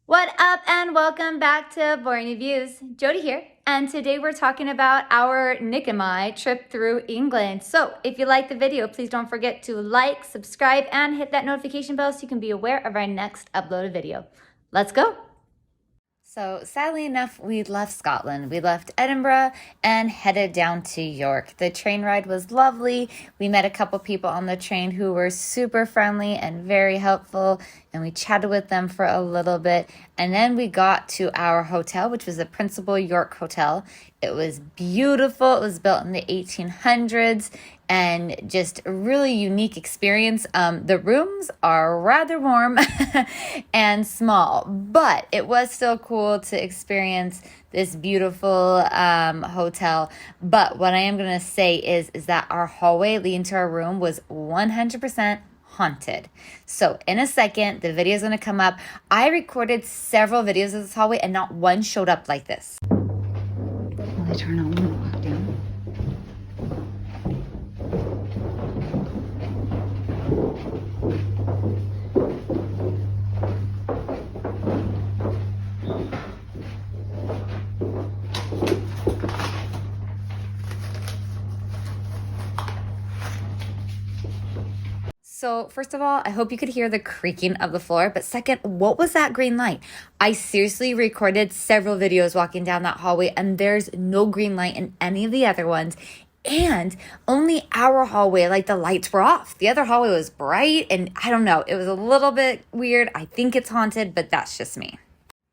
What up and welcome back to Boring Reviews. Jodi here, and today we're talking about our Nick and my trip through England. So if you like the video, please don't forget to like, subscribe, and hit that notification bell so you can be aware of our next uploaded video. Let's go. So sadly enough, we left Scotland. We left Edinburgh and headed down to York. The train ride was lovely. We met a couple people on the train who were super friendly and very helpful, and we chatted with them for a little bit. And then we got to our hotel, which was the Principal York Hotel. It was beautiful. It was built in the 1800s and just a really unique experience. The rooms are rather warm and small, but it was still cool to experience this beautiful hotel. But what I am going to say is that our hallway leading to our room was 100% haunted. So in a second, the video is going to come up. I recorded several videos of this hallway and not one showed up like this. Will I turn on and walk down? So first of all, I hope you could hear the creaking of the floor. But second, what was that green light? I seriously recorded several videos walking down that hallway and there's no green light in any of the other ones. And only our hallway, like the lights were off. The other hallway was bright and I don't know. It was a little bit weird. I think it's haunted, but that's just me.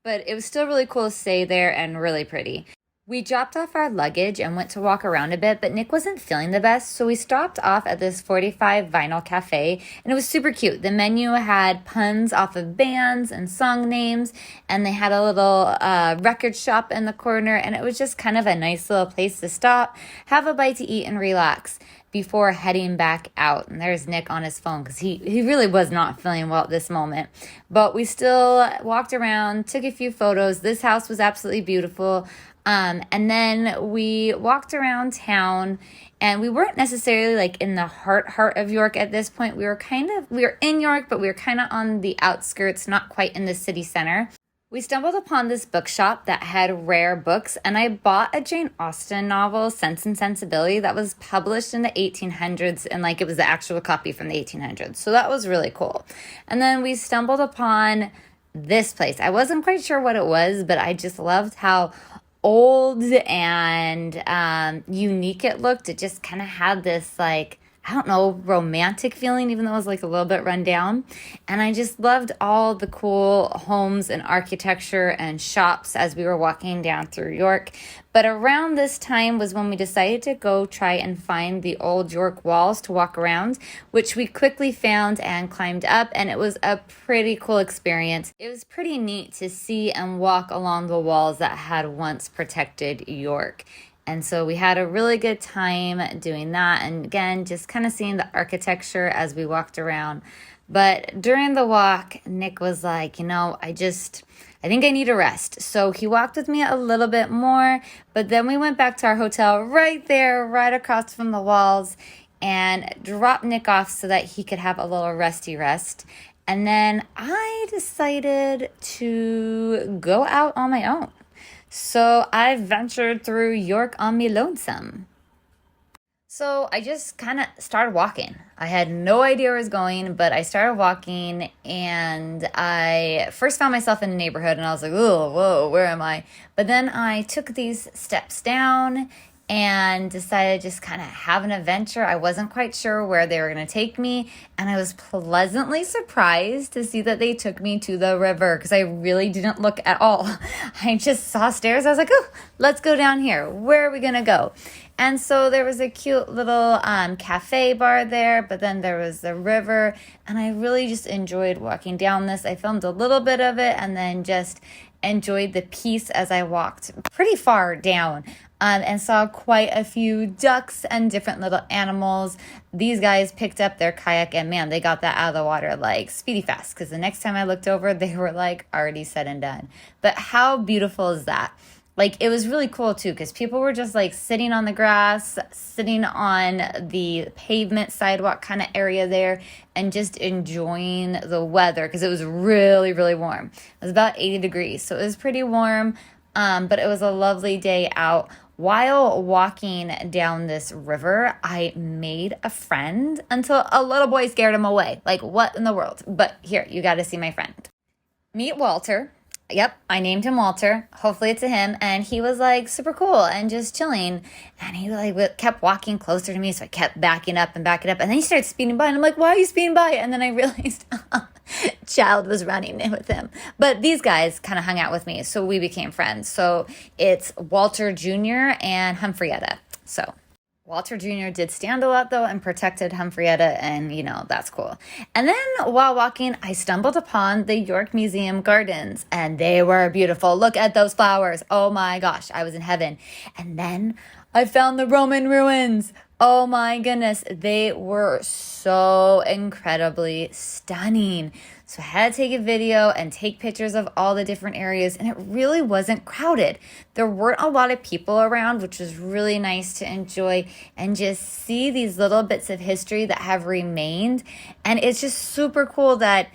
But it was still really cool to stay there and really pretty. We dropped off our luggage and went to walk around a bit, but Nick wasn't feeling the best, so we stopped off at this 45 Vinyl Cafe, and it was super cute. The menu had puns off of bands and song names, and they had a little record shop in the corner, and it was just kind of a nice little place to stop, have a bite to eat, and relax before heading back out. And there's Nick on his phone because he really was not feeling well at this moment. But we still walked around, took a few photos. This house was absolutely beautiful. And then we walked around town and we weren't necessarily like in the heart of York at this point. We were in York, but we were kind of on the outskirts, not quite in the city center. We stumbled upon this bookshop that had rare books, and I bought a Jane Austen novel, Sense and Sensibility, that was published in the 1800s, and like it was the actual copy from the 1800s. So that was really cool. And then we stumbled upon this place. I wasn't quite sure what it was, but I just loved how old and unique it looked. It just kind of had this like, I don't know, romantic feeling, even though it was like a little bit run down. And I just loved all the cool homes and architecture and shops as we were walking down through York. But around this time was when we decided to go try and find the old York walls to walk around, which we quickly found and climbed up. And it was a pretty cool experience. It was pretty neat to see and walk along the walls that had once protected York. And so we had a really good time doing that. And again, just kind of seeing the architecture as we walked around. But during the walk, Nick was like, I think I need a rest. So he walked with me a little bit more. But then we went back to our hotel right there, right across from the walls, and dropped Nick off so that he could have a little resty rest. And then I decided to go out on my own. So I ventured through York on me lonesome. So I just kind of started walking. I had no idea where I was going, but I started walking and I first found myself in a neighborhood and I was like, oh, whoa, where am I? But then I took these steps down and decided to just kind of have an adventure. I wasn't quite sure where they were going to take me, and I was pleasantly surprised to see that they took me to the river because I really didn't look at all. I just saw stairs. I was like, oh, let's go down here. Where are we going to go? And so there was a cute little cafe bar there, but then there was the river, and I really just enjoyed walking down this. I filmed a little bit of it and then just enjoyed the peace as I walked pretty far down. And saw quite a few ducks and different little animals. These guys picked up their kayak and man, they got that out of the water like speedy fast because the next time I looked over, they were like already said and done. But how beautiful is that? Like, it was really cool too, because people were just like sitting on the grass, sitting on the pavement sidewalk kind of area there, and just enjoying the weather because it was really, really warm. It was about 80 degrees, so it was pretty warm, but it was a lovely day out. While walking down this river, I made a friend until a little boy scared him away. Like, what in the world? But here, you got to see my friend. Meet Walter. Yep, I named him Walter. Hopefully it's a him. And he was like super cool and just chilling. And he like kept walking closer to me. So I kept backing up. And then he started speeding by. And I'm like, why are you speeding by? And then I realized Child was running with him. But these guys kind of hung out with me. So we became friends. So it's Walter Jr. and Humphrietta. So Walter Jr. did stand a lot, though, and protected Humphrietta, and, that's cool. And then while walking, I stumbled upon the York Museum Gardens, and they were beautiful. Look at those flowers. Oh, my gosh, I was in heaven. And then I found the Roman ruins. Oh, my goodness. They were so incredibly stunning. So I had to take a video and take pictures of all the different areas, and it really wasn't crowded. There weren't a lot of people around, which was really nice to enjoy and just see these little bits of history that have remained. And it's just super cool that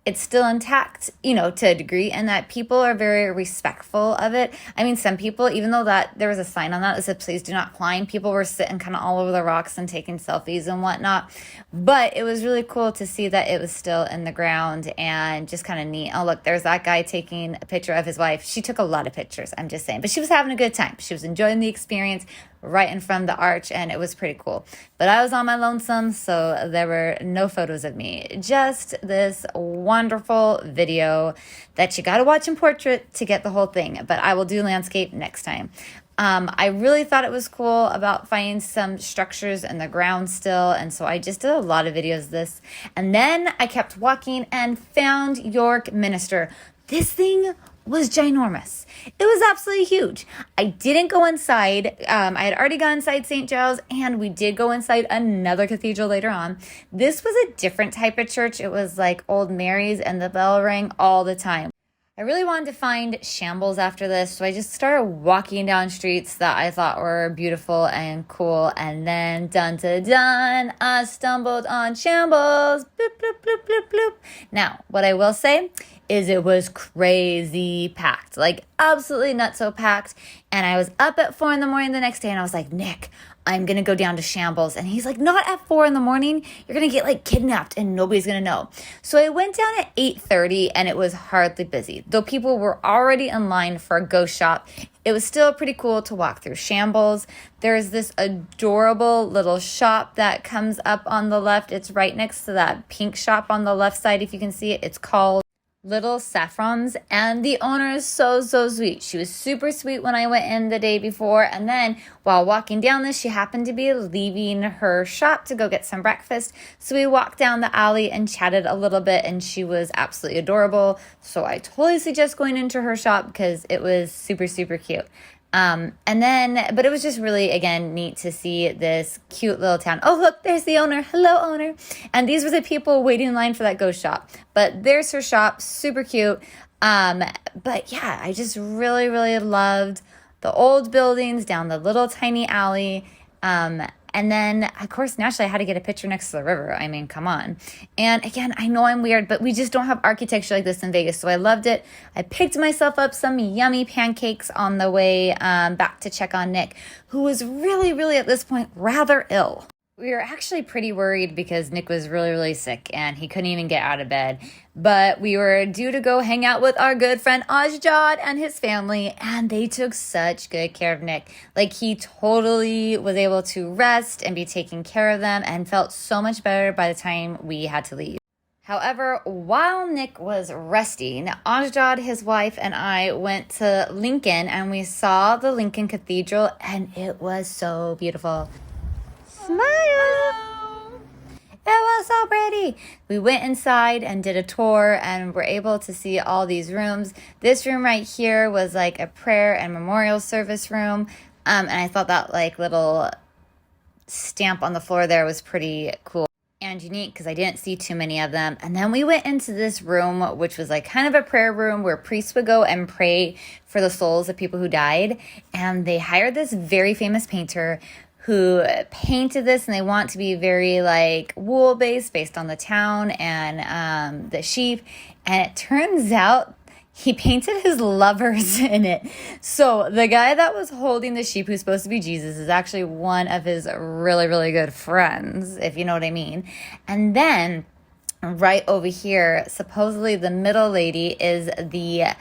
it's still intact, to a degree, and that people are very respectful of it. I mean, some people, even though that there was a sign on that said, please do not climb, people were sitting kind of all over the rocks and taking selfies and whatnot. But it was really cool to see that it was still in the ground and just kind of neat. Oh, look, there's that guy taking a picture of his wife. She took a lot of pictures, I'm just saying. But she was having a good time. She was enjoying the experience right in front of the arch, and it was pretty cool. But I was on my lonesome, so there were no photos of me. Just this wonderful video that you got to watch in portrait to get the whole thing. But I will do landscape next time. I really thought it was cool about finding some structures in the ground still, and so I just did a lot of videos of this. And then I kept walking and found York Minster. This thing was ginormous. It was absolutely huge. I didn't go inside. I had already gone inside St. Giles, and we did go inside another cathedral later on. This was a different type of church. It was like Old Mary's, and the bell rang all the time. I really wanted to find shambles after this, so I just started walking down streets that I thought were beautiful and cool, and then dun-dun-dun, I stumbled on shambles. Bloop, bloop, bloop, bloop, bloop. Now, what I will say is it was crazy packed, like absolutely nutso packed, and I was up at 4 a.m. the next day, and I was like, Nick, I'm going to go down to shambles. And he's like, not at 4 a.m. You're going to get like kidnapped and nobody's going to know. So I went down at 8:30 and it was hardly busy. Though people were already in line for a ghost shop, it was still pretty cool to walk through shambles. There's this adorable little shop that comes up on the left. It's right next to that pink shop on the left side, if you can see it. It's called Little Saffrons, and the owner is so sweet. She was super sweet when I went in the day before, and then while walking down this, she happened to be leaving her shop to go get some breakfast. So we walked down the alley and chatted a little bit, and she was absolutely adorable. So I totally suggest going into her shop because it was super cute. But it was just really, again, neat to see this cute little town. Oh, look, there's the owner. Hello, owner. And these were the people waiting in line for that ghost shop. But there's her shop, super cute. But yeah, I just really loved the old buildings down the little tiny alley. And then, of course, naturally, I had to get a picture next to the river. I mean, come on. And again, I know I'm weird, but we just don't have architecture like this in Vegas, so I loved it. I picked myself up some yummy pancakes on the way back to check on Nick, who was really, at this point, rather ill. We were actually pretty worried because Nick was really sick and he couldn't even get out of bed. But we were due to go hang out with our good friend Ajjad and his family, and they took such good care of Nick. Like, he totally was able to rest and be taking care of them and felt so much better by the time we had to leave. However, while Nick was resting, Ajjad, his wife, and I went to Lincoln, and we saw the Lincoln Cathedral, and it was so beautiful. Smile! Hello. It was so pretty. We went inside and did a tour and were able to see all these rooms. This room right here was like a prayer and memorial service room. And I thought that like little stamp on the floor there was pretty cool. and unique because I didn't see too many of them. And then we went into this room, which was like kind of a prayer room where priests would go and pray for the souls of people who died. And they hired this very famous painter who painted this, and they want to be very like wool based on the town and the sheep. And it turns out he painted his lovers in it. So the guy that was holding the sheep, who's supposed to be Jesus, is actually one of his really, really good friends, if you know what I mean. And then right over here, supposedly the middle lady is the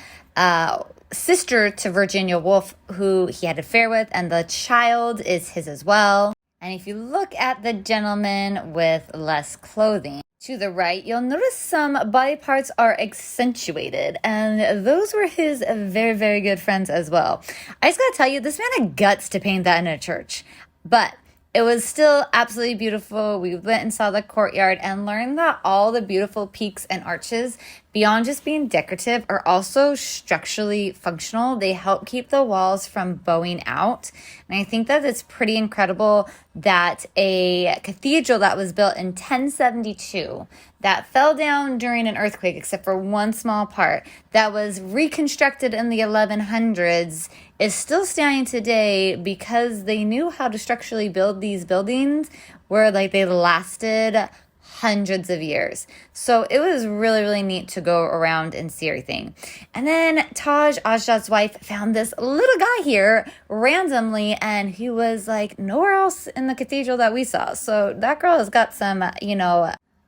sister to Virginia Woolf, who he had an affair with, and the child is his as well. And if you look at the gentleman with less clothing to the right, you'll notice some body parts are accentuated, and those were his very, very good friends as well. I just gotta tell you, this man had guts to paint that in a church, but it was still absolutely beautiful. We went and saw the courtyard and learned that all the beautiful peaks and arches, beyond just being decorative, are also structurally functional. They help keep the walls from bowing out. And I think that it's pretty incredible that a cathedral that was built in 1072, that fell down during an earthquake, except for one small part, that was reconstructed in the 1100s, is still standing today because they knew how to structurally build these buildings where like they lasted hundreds of years. So it was really, really neat to go around and see everything. And then Taj, Ashdod's wife, found this little guy here randomly, and he was like nowhere else in the cathedral that we saw. So that girl has got some,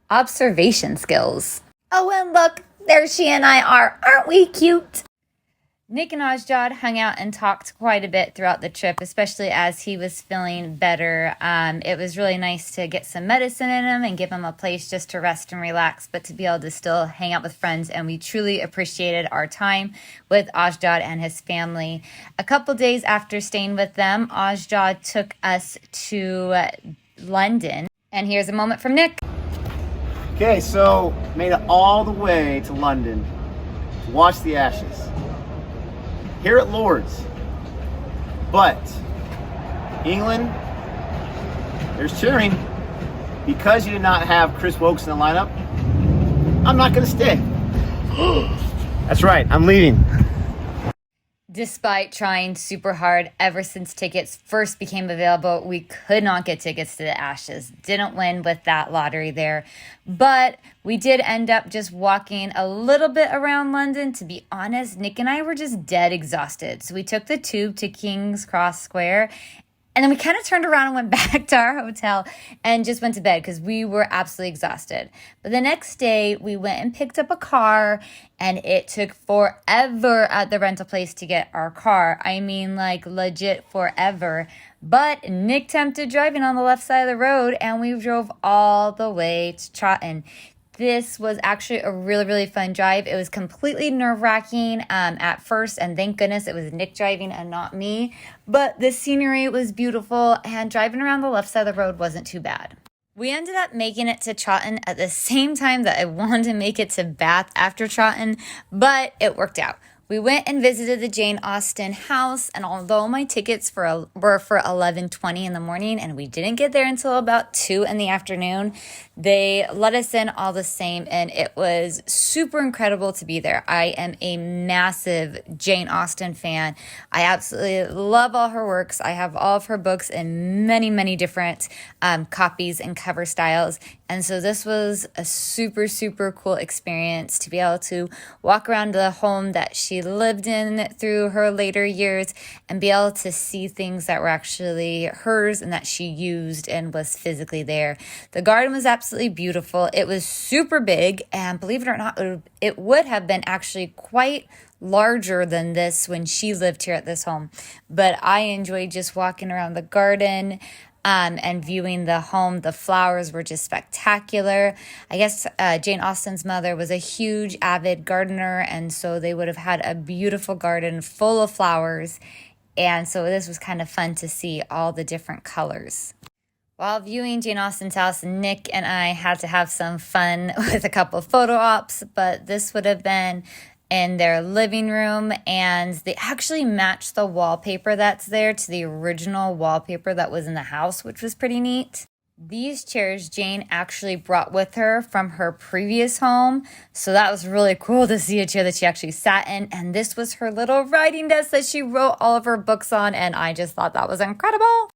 observation skills. Oh, and look, there she and I are. Aren't we cute? Nick and Ashdod hung out and talked quite a bit throughout the trip, especially as he was feeling better. It was really nice to get some medicine in him and give him a place just to rest and relax, but to be able to still hang out with friends. And we truly appreciated our time with Ashdod and his family. A couple days after staying with them, Ashdod took us to London. And here's a moment from Nick. Okay, so made it all the way to London to watch the Ashes here at Lord's. But England, there's cheering. Because you did not have Chris Wokes in the lineup, I'm not going to stay. That's right, I'm leaving. Despite trying super hard ever since tickets first became available, we could not get tickets to the Ashes. Didn't win with that lottery there. But we did end up just walking a little bit around London. To be honest, Nick and I were just dead exhausted. So we took the tube to King's Cross Square, and then we kind of turned around and went back to our hotel and just went to bed because we were absolutely exhausted. But the next day, we went and picked up a car, and it took forever at the rental place to get our car. I mean, like, legit forever. But Nick tempted driving on the left side of the road, and we drove all the way to Chawton. This was actually a really, really fun drive. It was completely nerve-wracking at first, and thank goodness it was Nick driving and not me. But the scenery was beautiful, and driving around the left side of the road wasn't too bad. We ended up making it to Chawton at the same time that I wanted to make it to Bath after Chawton, but it worked out. We went and visited the Jane Austen house, and although my tickets were for 11:20 in the morning, and we didn't get there until about 2 in the afternoon, they let us in all the same, and it was super incredible to be there. I am a massive Jane Austen fan. I absolutely love all her works. I have all of her books in many, many different copies and cover styles, and so this was a super, super cool experience to be able to walk around the home that she lived in through her later years and be able to see things that were actually hers and that she used and was physically there. The garden was absolutely beautiful. It was super big, and believe it or not, it would have been actually quite larger than this when she lived here at this home. But I enjoyed just walking around the garden and viewing the home. The flowers were just spectacular. I guess Jane Austen's mother was a huge avid gardener, and so they would have had a beautiful garden full of flowers. And so this was kind of fun to see all the different colors. While viewing Jane Austen's house, Nick and I had to have some fun with a couple of photo ops, but this would have been in their living room, and they actually matched the wallpaper that's there to the original wallpaper that was in the house, which was pretty neat. These chairs Jane actually brought with her from her previous home. So that was really cool to see a chair that she actually sat in. And this was her little writing desk that she wrote all of her books on. And I just thought that was incredible.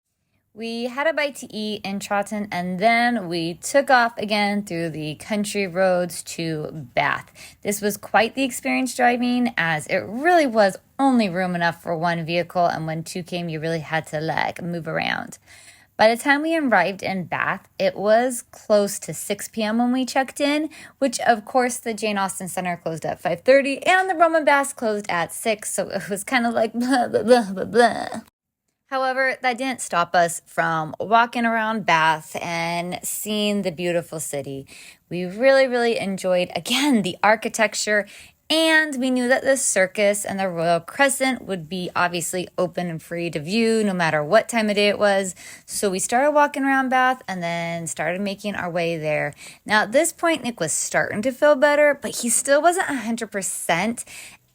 We had a bite to eat in Chawton, and then we took off again through the country roads to Bath. This was quite the experience driving, as it really was only room enough for one vehicle, and when two came, you really had to move around. By the time we arrived in Bath, it was close to 6 p.m. when we checked in, which of course the Jane Austen Center closed at 5:30 and the Roman Baths closed at 6, so it was kind of like blah, blah, blah, blah, blah. However, that didn't stop us from walking around Bath and seeing the beautiful city. We really, really enjoyed, again, the architecture, and we knew that the circus and the Royal Crescent would be obviously open and free to view no matter what time of day it was. So we started walking around Bath and then started making our way there. Now, at this point, Nick was starting to feel better, but he still wasn't 100%.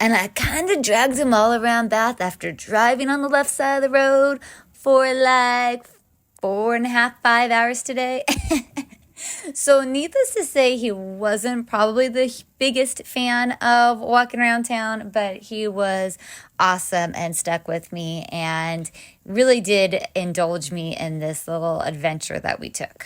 And I kind of dragged him all around Bath after driving on the left side of the road for 4.5, 5 hours today. So needless to say, he wasn't probably the biggest fan of walking around town, but he was awesome and stuck with me and really did indulge me in this little adventure that we took.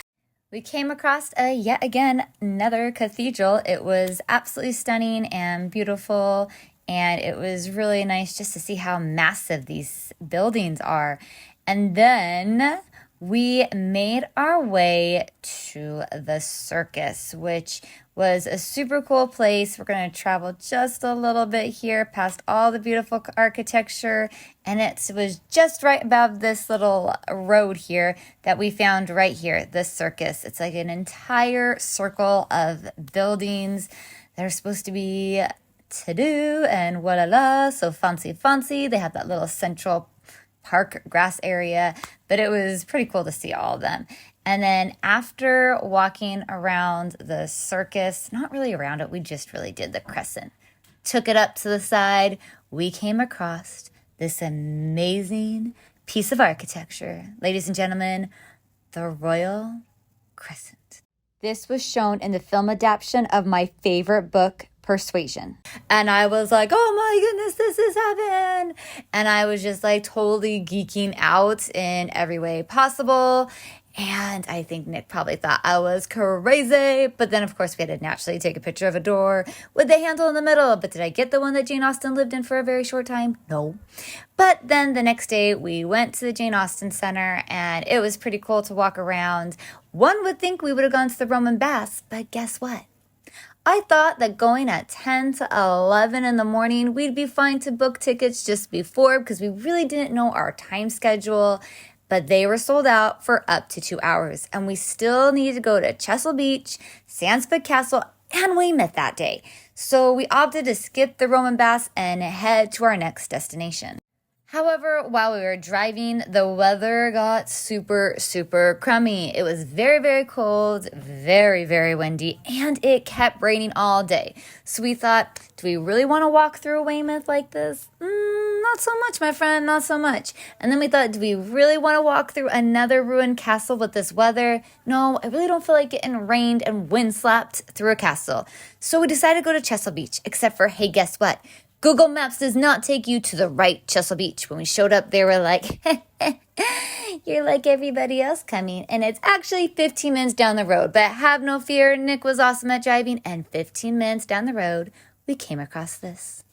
We came across yet again another cathedral. It was absolutely stunning and beautiful, and it was really nice just to see how massive these buildings are. And then we made our way to the circus, which was a super cool place. We're going to travel just a little bit here past all the beautiful architecture, and it was just right above this little road here that we found right here, this circus. It's like an entire circle of buildings that are supposed to be to-do and wa-la-la, so fancy. They have that little central park grass area, but it was pretty cool to see all of them. And then after walking around the circus, not really around it, we just really did the crescent, took it up to the side, we came across this amazing piece of architecture. Ladies and gentlemen, the Royal Crescent. This was shown in the film adaptation of my favorite book, Persuasion. And I was like, oh my goodness, this is heaven. And I was just like totally geeking out in every way possible. And I think Nick probably thought I was crazy. But then, of course, we had to naturally take a picture of a door with the handle in the middle. But did I get the one that Jane Austen lived in for a very short time? No. But then the next day, we went to the Jane Austen Center, and it was pretty cool to walk around. One would think we would have gone to the Roman Baths, but guess what? I thought that going at 10 to 11 in the morning, we'd be fine to book tickets just before because we really didn't know our time schedule. But they were sold out for up to 2 hours, and we still needed to go to Chesil Beach, Corfe Castle, and Weymouth that day. So we opted to skip the Roman Baths and head to our next destination. However, while we were driving, the weather got super, super crummy. It was very, very cold, very, very windy, and it kept raining all day. So we thought, do we really want to walk through Weymouth like this? Not so much, my friend, not so much. And then we thought, do we really want to walk through another ruined castle with this weather? No, I really don't feel like getting rained and wind slapped through a castle. So we decided to go to Chesil Beach, except for, hey, guess what? Google Maps does not take you to the right Chesil Beach. When we showed up, they were like, you're like everybody else coming. And it's actually 15 minutes down the road. But have no fear, Nick was awesome at driving. And 15 minutes down the road, we came across this.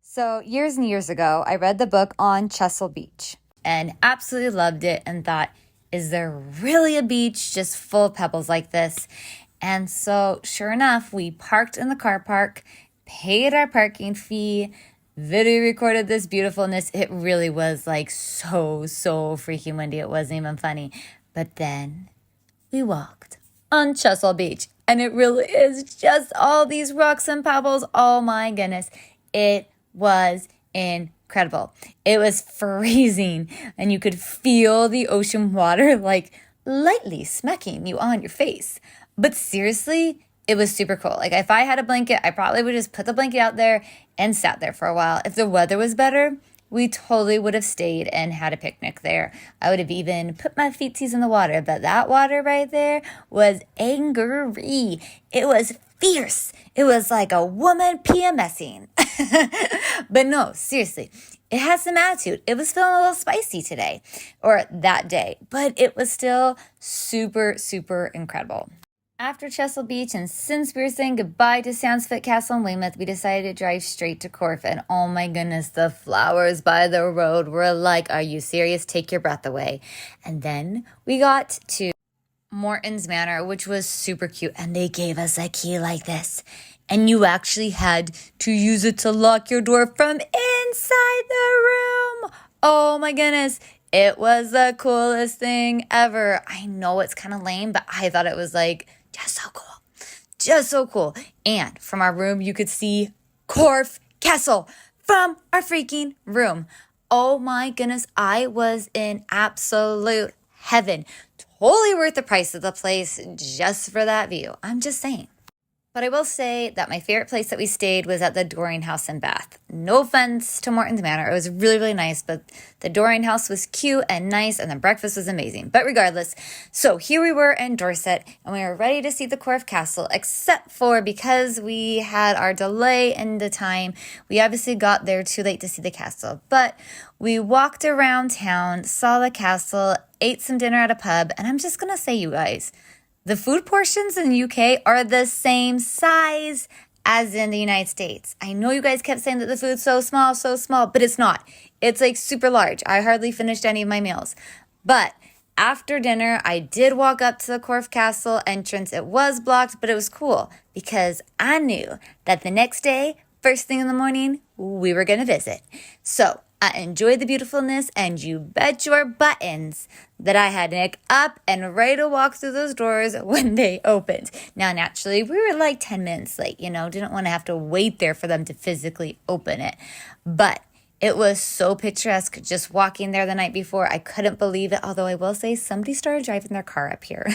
So years and years ago, I read the book on Chesil Beach and absolutely loved it and thought, is there really a beach just full of pebbles like this? And so sure enough, we parked in the car park, paid our parking fee, video recorded this beautifulness. It really was like so freaking windy. It wasn't even funny. But then we walked on Chesil Beach, and it really is just all these rocks and pebbles. Oh my goodness. It was incredible. It was freezing, and you could feel the ocean water like lightly smacking you on your face. But seriously, it was super cool. Like if I had a blanket, I probably would just put the blanket out there and sat there for a while. If the weather was better, we totally would have stayed and had a picnic there. I would have even put my feetsies in the water, but that water right there was angry. It was fierce. It was like a woman PMSing. But no, seriously, it had some attitude. It was feeling a little spicy today, or that day, but it was still super, super incredible. After Chesil Beach, and since we were saying goodbye to Sandsfoot Castle in Weymouth, we decided to drive straight to Corfe. And oh my goodness, the flowers by the road were like, are you serious? Take your breath away. And then we got to Morton's Manor, which was super cute. And they gave us a key like this. And you actually had to use it to lock your door from inside the room. Oh my goodness. It was the coolest thing ever. I know it's kind of lame, but I thought it was like, just so cool. Just so cool. And from our room, you could see Corfe Castle from our freaking room. Oh my goodness. I was in absolute heaven. Totally worth the price of the place just for that view. I'm just saying. But I will say that my favorite place that we stayed was at the Doreen House in Bath. No offense to Morton's Manor. It was really, really nice, but the Doreen House was cute and nice, and the breakfast was amazing. But regardless, so here we were in Dorset, and we were ready to see the Corfe Castle, except for because we had our delay in the time, we obviously got there too late to see the castle. But we walked around town, saw the castle, ate some dinner at a pub, and I'm just going to say, you guys, the food portions in the UK are the same size as in the United States. I know you guys kept saying that the food's so small, but it's not. It's like super large. I hardly finished any of my meals. But after dinner, I did walk up to the Corfe Castle entrance. It was blocked, but it was cool because I knew that the next day, first thing in the morning, we were going to visit. So I enjoyed the beautifulness, and you bet your buttons that I had Nick up and ready to walk through those doors when they opened. Now, naturally, we were like 10 minutes late, didn't want to have to wait there for them to physically open it. But it was so picturesque just walking there the night before. I couldn't believe it, although I will say somebody started driving their car up here.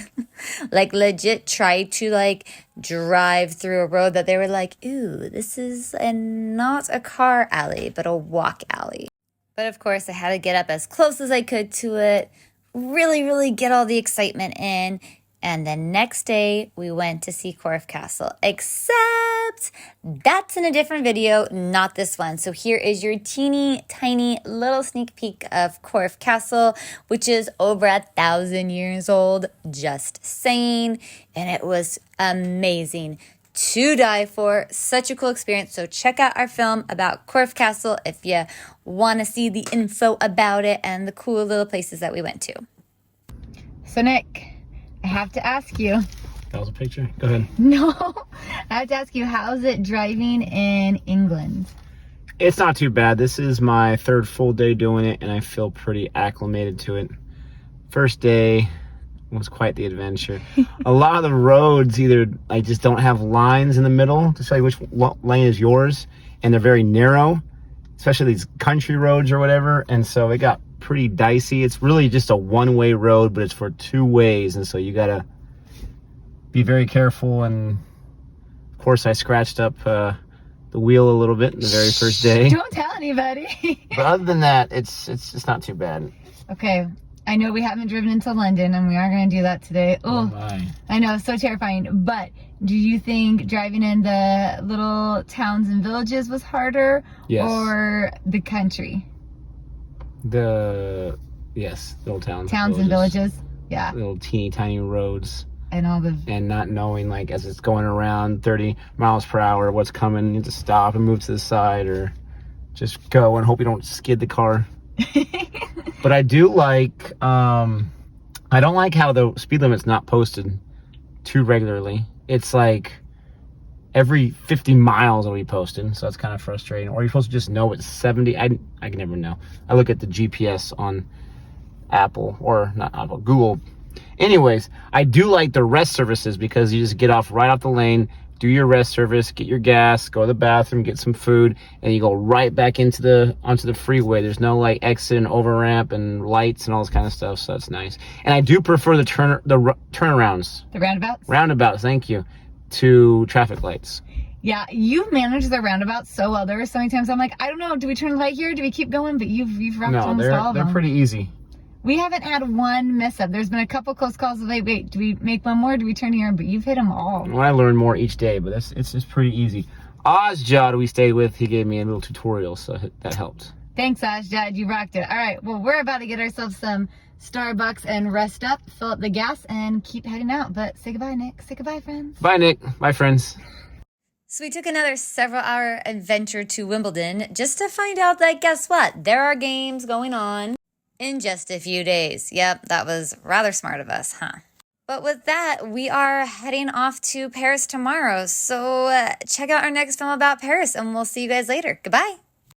Like legit tried to drive through a road that they were like, ooh, this is not a car alley, but a walk alley. But of course, I had to get up as close as I could to it, really, really get all the excitement in. And the next day, we went to see Corfe Castle, except that's in a different video, not this one. So here is your teeny tiny little sneak peek of Corfe Castle, which is over 1,000 years old, just saying. And it was amazing to die for. Such a cool experience. So check out our film about Corfe Castle if you want to see the info about it and the cool little places that we went to. So Nick, I have to ask you. That was a picture? Go ahead. No, I have to ask you, how's it driving in England? It's not too bad. This is my third full day doing it, and I feel pretty acclimated to it. First day was quite the adventure. A lot of the roads either just don't have lines in the middle to show you which lane is yours, and they're very narrow, especially these country roads or whatever, and so it got pretty dicey. It's really just a one-way road, but it's for two ways, and so you gotta be very careful. And of course I scratched up the wheel a little bit in the very first day. Don't tell anybody. But other than that, it's not too bad. Okay, I know we haven't driven into London, and we are going to do that today. Oh my. I know, so terrifying. But do you think driving in the little towns and villages was harder? Yes. Or the country? Yes, little towns and villages. Yeah. Little teeny tiny roads. And not knowing, as it's going around 30 miles per hour, what's coming, you have to stop and move to the side, or just go and hope you don't skid the car. But I do I don't like how the speed limit's not posted too regularly. It's like every 50 miles it'll be posted, so that's kind of frustrating. Or you're supposed to just know it's 70. I can never know. I look at the GPS on Google. Anyways, I do like the rest services because you just get right off the lane, do your rest service, get your gas, go to the bathroom, get some food, and you go right back onto the freeway. There's no exit and over ramp and lights and all this kind of stuff, so that's nice. And I do prefer the turnarounds. The roundabouts? Roundabouts, thank you, to traffic lights. Yeah, you've managed the roundabout so well. There were so many times I'm like, I don't know, do we turn right here? Do we keep going? But you've rocked almost all of them. They're pretty easy. We haven't had one mess up. There's been a couple close calls of like, wait, do we make one more? Do we turn here? But you've hit them all. Well, I learn more each day, but it's just pretty easy. Jod we stayed with, he gave me a little tutorial, so that helped. Thanks, Jod. You rocked it. All right, well, we're about to get ourselves some Starbucks and rest up, fill up the gas, and keep heading out. But say goodbye, Nick. Say goodbye, friends. Bye, Nick. Bye, friends. So we took another several-hour adventure to Wimbledon just to find out that, guess what? There are games going on in just a few days. Yep, that was rather smart of us, huh? But with that, we are heading off to Paris tomorrow. So check out our next film about Paris, and we'll see you guys later. Goodbye.